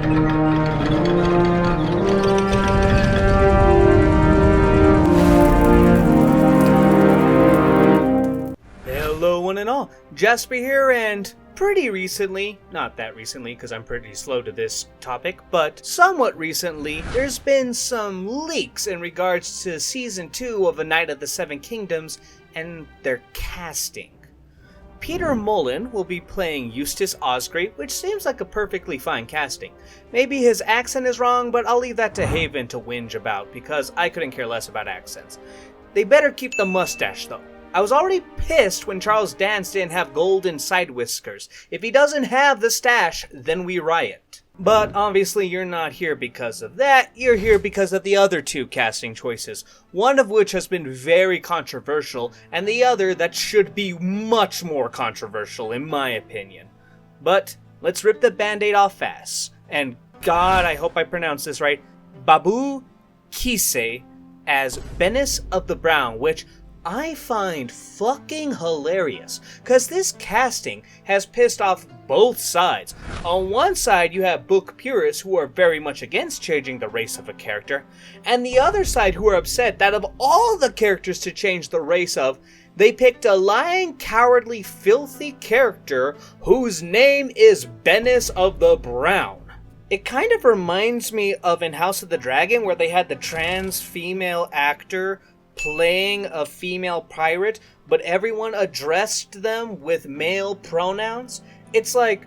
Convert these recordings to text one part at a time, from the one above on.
Hello one and all, Jasper here, and pretty recently, not that recently because I'm pretty slow to this topic, but somewhat recently, there's been some leaks in regards to Season 2 of A Knight of the Seven Kingdoms and their casting. Peter Mullen will be playing Eustace Osgrey, which seems like a perfectly fine casting. Maybe his accent is wrong, but I'll leave that to Haven to whinge about, because I couldn't care less about accents. They better keep the mustache though. I was already pissed when Charles Dance didn't have golden side whiskers. If he doesn't have the stash, then we riot. But obviously you're not here because of that, you're here because of the other two casting choices, one of which has been very controversial, and the other that should be much more controversial in my opinion. But let's rip the band-aid off fast, and God, I hope I pronounced this right, Babu Kise as Bennis of the Brown, which I find fucking hilarious, cause this casting has pissed off both sides. On one side you have book purists who are very much against changing the race of a character, and the other side who are upset that of all the characters to change the race of, they picked a lying, cowardly, filthy character whose name is Bennis of the Brown. It kind of reminds me of in House of the Dragon where they had the trans female actor playing a female pirate, but everyone addressed them with male pronouns. It's like,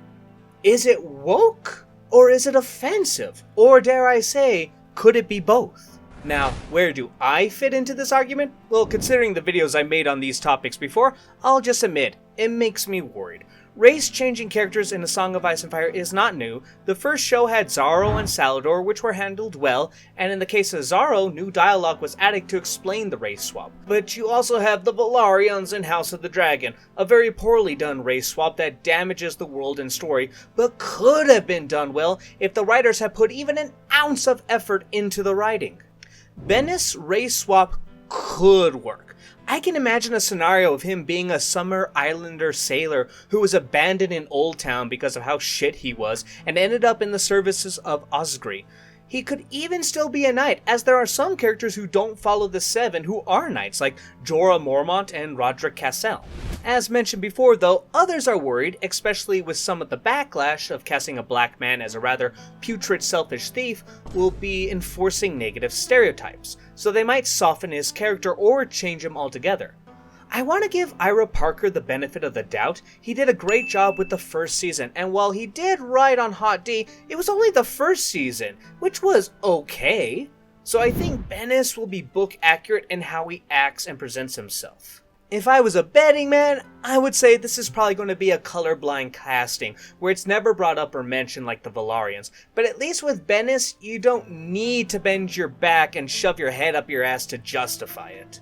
is it woke? Or is it offensive? Or dare I say, could it be both? Now, where do I fit into this argument? Well, considering the videos I made on these topics before, I'll just admit, it makes me worried. Race-changing characters in A Song of Ice and Fire is not new. The first show had Zaro and Salador, which were handled well, and in the case of Zaro, new dialogue was added to explain the race swap. But you also have the Valarians in House of the Dragon, a very poorly done race swap that damages the world and story, but could have been done well if the writers had put even an ounce of effort into the writing. Bennis' race swap could work. I can imagine a scenario of him being a summer islander sailor who was abandoned in Old Town because of how shit he was and ended up in the services of Osgrey. He could even still be a knight, as there are some characters who don't follow the Seven who are knights, like Jorah Mormont and Roderick Cassel. As mentioned before though, others are worried, especially with some of the backlash of casting a black man as a rather putrid selfish thief, will be enforcing negative stereotypes, so they might soften his character or change him altogether. I want to give Ira Parker the benefit of the doubt. He did a great job with the first season, and while he did ride on Hot D, it was only the first season, which was okay. So I think Bennis will be book accurate in how he acts and presents himself. If I was a betting man, I would say this is probably going to be a colorblind casting, where it's never brought up or mentioned like the Valarians. But at least with Bennis, you don't need to bend your back and shove your head up your ass to justify it.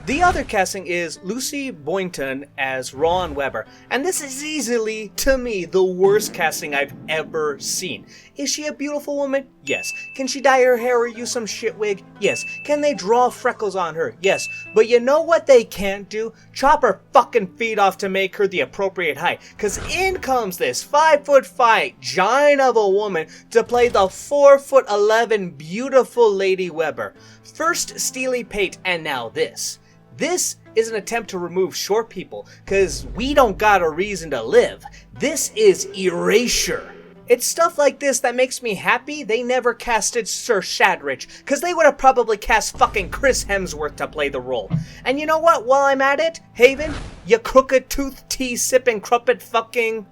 The other casting is Lucy Boynton as Ron Weber, and this is easily, to me, the worst casting I've ever seen. Is she a beautiful woman? Yes. Can she dye her hair or use some shit wig? Yes. Can they draw freckles on her? Yes. But you know what they can't do? Chop her fucking feet off to make her the appropriate height, cause in comes this 5'5" giant of a woman to play the 4'11" beautiful Lady Weber. First Steely Pate, and now this. This is an attempt to remove short people, cause we don't got a reason to live. This is erasure. It's stuff like this that makes me happy they never casted Sir Shadrich, cause they would have probably cast fucking Chris Hemsworth to play the role. And you know what, while I'm at it, Haven, you crooked tooth tea sipping crumpet fucking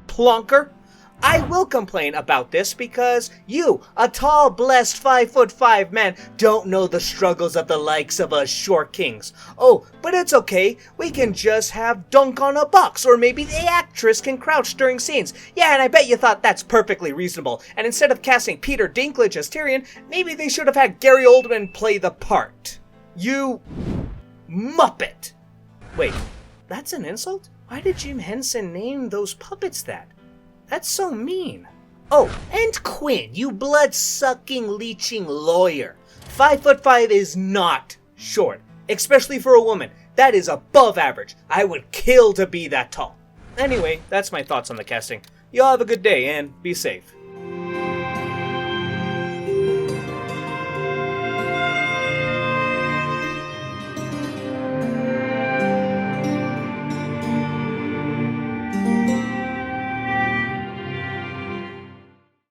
plonker, I will complain about this because you, a tall, blessed 5'5" man, don't know the struggles of the likes of us short kings. Oh, but it's okay. We can just have dunk on a box, or maybe the actress can crouch during scenes. Yeah, and I bet you thought that's perfectly reasonable. And instead of casting Peter Dinklage as Tyrion, maybe they should have had Gary Oldman play the part. You muppet. Wait, that's an insult? Why did Jim Henson name those puppets that? That's so mean. Oh, and Quinn, you blood-sucking, leeching lawyer. 5'5" is not short, especially for a woman. That is above average. I would kill to be that tall. Anyway, that's my thoughts on the casting. Y'all have a good day and be safe.